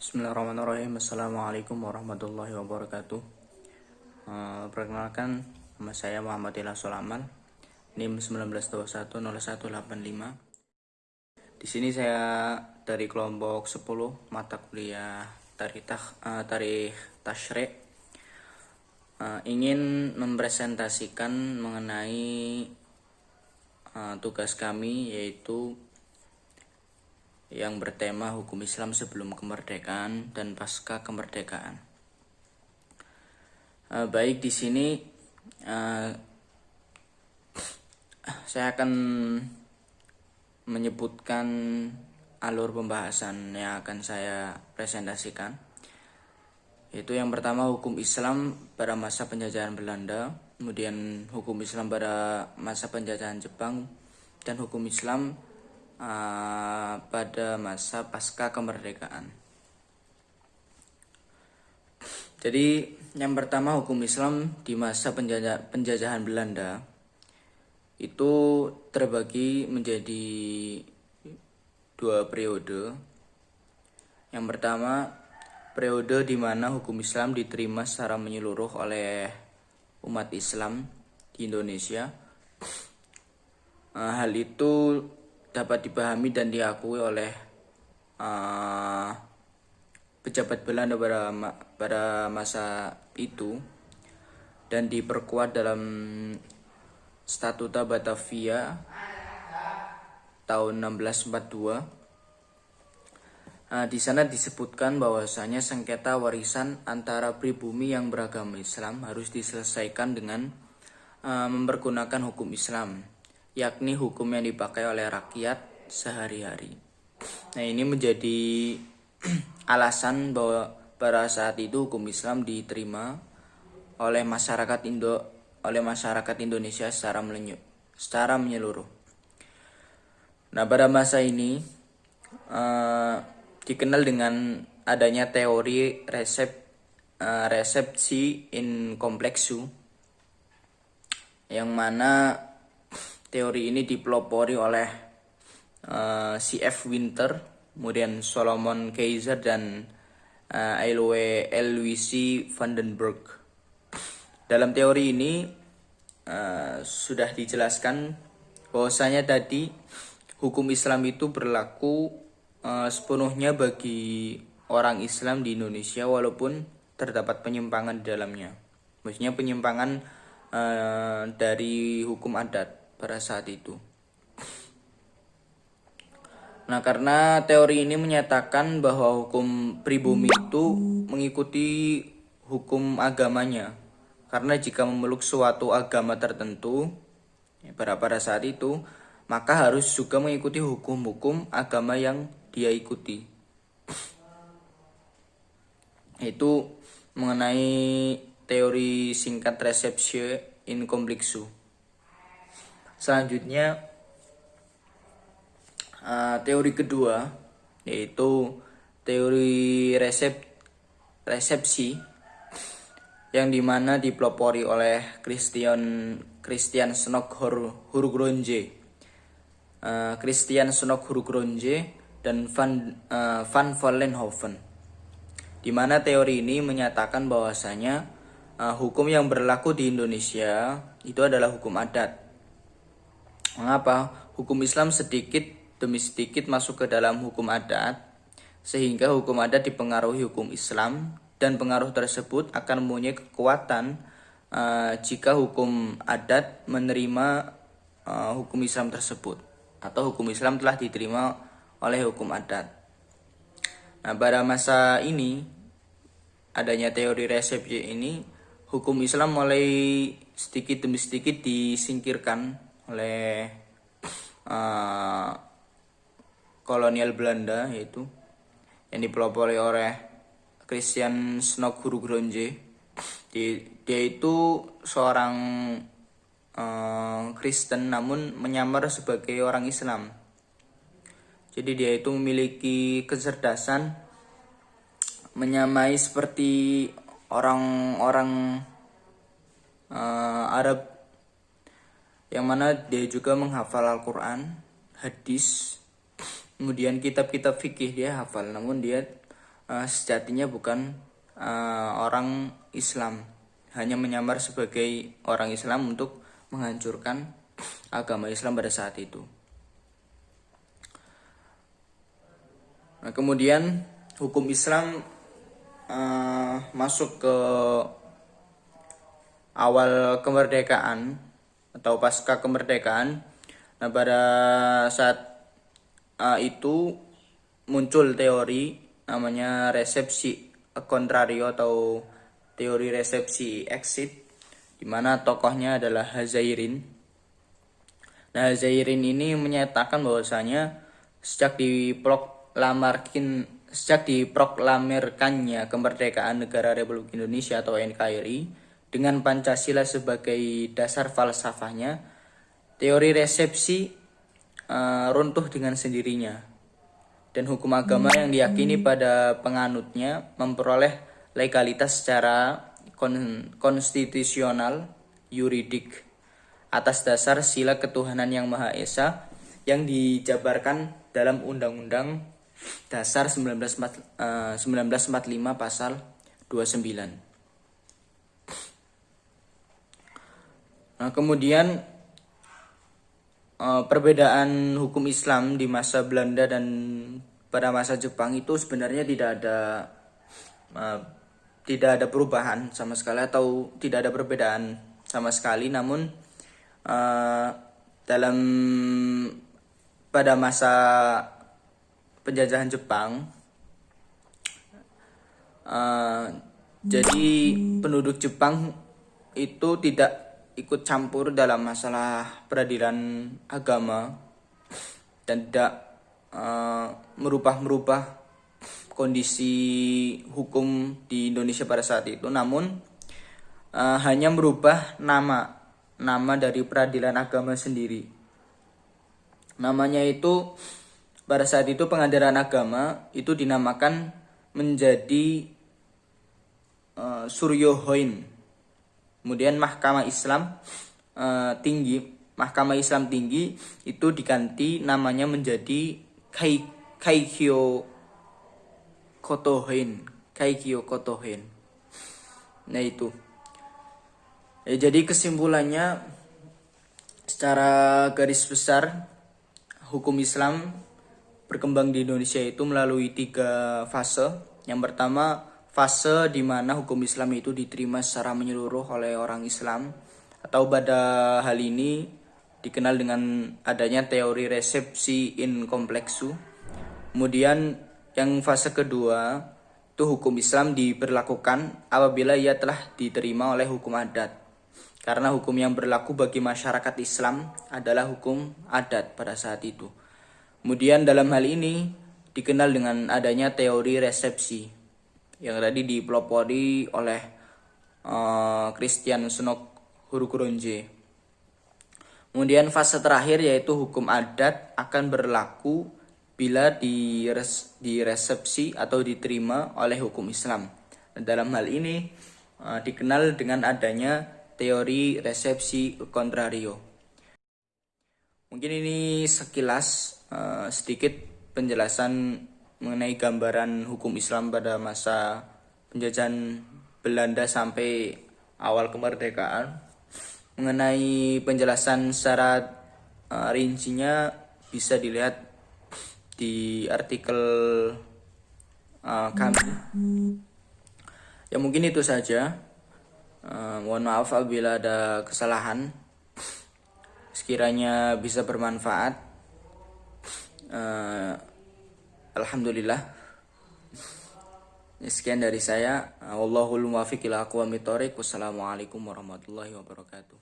Bismillahirrahmanirrahim. Assalamualaikum warahmatullahi wabarakatuh. Perkenalkan, nama saya Muhammad Ilham Sulaman, NIM 19210185. Di sini saya dari kelompok 10 mata kuliah Tarikh Tasyrik ingin mempresentasikan mengenai tugas kami, yaitu yang bertema hukum Islam sebelum kemerdekaan dan pasca kemerdekaan. Baik, di sini saya akan menyebutkan alur pembahasan yang akan saya presentasikan, yaitu yang pertama hukum Islam pada masa penjajahan Belanda, kemudian hukum Islam pada masa penjajahan Jepang, dan hukum Islam pada masa pasca kemerdekaan. Jadi yang pertama hukum Islam di masa penjajahan Belanda itu terbagi menjadi dua periode. Yang pertama, periode di mana hukum Islam diterima secara menyeluruh oleh umat Islam di Indonesia. Hal itu dapat dipahami dan diakui oleh pejabat Belanda pada masa itu, dan diperkuat dalam Statuta Batavia tahun 1642. Di sana disebutkan bahwasanya sengketa warisan antara pribumi yang beragama Islam harus diselesaikan dengan mempergunakan hukum Islam, yakni hukum yang dipakai oleh rakyat sehari-hari. Nah, ini menjadi alasan bahwa pada saat itu hukum Islam diterima oleh masyarakat Indonesia secara menyeluruh. Nah, pada masa ini dikenal dengan adanya teori resepsi in complexu, yang mana teori ini dipelopori oleh C.F. Winter, kemudian Solomon Kaiser, dan Alois van den Berg. Dalam teori ini sudah dijelaskan bahwasanya tadi hukum Islam itu berlaku sepenuhnya bagi orang Islam di Indonesia, walaupun terdapat penyimpangan di dalamnya. Maksudnya penyimpangan dari hukum adat pada saat itu. Nah, karena teori ini menyatakan bahwa hukum pribumi itu mengikuti hukum agamanya, karena jika memeluk suatu agama tertentu pada saat itu, maka harus juga mengikuti hukum-hukum agama yang dia ikuti. Itu mengenai teori singkat resepsi in complexu. Selanjutnya, teori kedua, yaitu teori resepsi, yang dimana dipelopori oleh Christian Snok Hurgronje, dan Van Vollenhoven. Di mana teori ini menyatakan bahwasanya hukum yang berlaku di Indonesia itu adalah hukum adat. Mengapa? Hukum Islam sedikit demi sedikit masuk ke dalam hukum adat, sehingga hukum adat dipengaruhi hukum Islam, dan pengaruh tersebut akan mempunyai kekuatan jika hukum adat menerima hukum Islam tersebut, atau hukum Islam telah diterima oleh hukum adat. Nah, pada masa ini adanya teori resepsi ini, hukum Islam mulai sedikit demi sedikit disingkirkan oleh kolonial Belanda, yaitu yang dipelopori oleh Christian Snok Hurgronje. Dia itu seorang Kristen namun menyamar sebagai orang Islam. Jadi dia itu memiliki kecerdasan menyamai seperti orang-orang Arab, yang mana dia juga menghafal Al-Quran, hadis, kemudian kitab-kitab fikih dia hafal, namun dia sejatinya bukan orang Islam, hanya menyamar sebagai orang Islam untuk menghancurkan agama Islam pada saat itu. Nah, kemudian hukum Islam masuk ke awal kemerdekaan atau pasca kemerdekaan. Nah, pada saat itu muncul teori namanya resepsi contrario atau teori resepsi exit, di mana tokohnya adalah Hazairin. Nah, Hazairin ini menyatakan bahwasanya sejak diproklamirkannya kemerdekaan Negara Republik Indonesia atau NKRI dengan Pancasila sebagai dasar falsafahnya, teori resepsi runtuh dengan sendirinya, dan hukum agama yang diyakini pada penganutnya memperoleh legalitas secara konstitusional yuridik atas dasar sila ketuhanan yang Maha Esa yang dijabarkan dalam Undang-Undang Dasar 1945 pasal 29. Nah, kemudian perbedaan hukum Islam di masa Belanda dan pada masa Jepang itu sebenarnya tidak ada perubahan sama sekali atau tidak ada perbedaan sama sekali. Namun pada masa penjajahan Jepang, jadi penduduk Jepang itu tidak ikut campur dalam masalah peradilan agama dan tidak merubah kondisi hukum di Indonesia pada saat itu, namun hanya merubah nama dari peradilan agama sendiri. Namanya itu pada saat itu pengadilan agama itu dinamakan menjadi Suryohoin. Kemudian Mahkamah Islam Tinggi itu diganti namanya menjadi Kaikyo Kotohen. Nah itu. Jadi kesimpulannya, secara garis besar hukum Islam berkembang di Indonesia itu melalui 3 fase. Yang pertama, fase di mana hukum Islam itu diterima secara menyeluruh oleh orang Islam, atau pada hal ini dikenal dengan adanya teori resepsi in complexu. Kemudian yang fase kedua itu hukum Islam diberlakukan apabila ia telah diterima oleh hukum adat, karena hukum yang berlaku bagi masyarakat Islam adalah hukum adat pada saat itu. Kemudian dalam hal ini dikenal dengan adanya teori resepsi yang tadi dipelopori oleh Christian Senok Hurukronje. Kemudian fase terakhir yaitu hukum adat akan berlaku bila diresepsi atau diterima oleh hukum Islam. Dan dalam hal ini dikenal dengan adanya teori resepsi contrario. Mungkin ini sekilas sedikit penjelasan mengenai gambaran hukum Islam pada masa penjajahan Belanda sampai awal kemerdekaan. Mengenai penjelasan secara rincinya bisa dilihat di artikel kami. Ya mungkin itu saja. Mohon maaf apabila ada kesalahan. Sekiranya bisa bermanfaat. Alhamdulillah. Sekian dari saya. Wallahul muwaffiq ila aqwamit thoriq. Wassalamualaikum warahmatullahi wabarakatuh.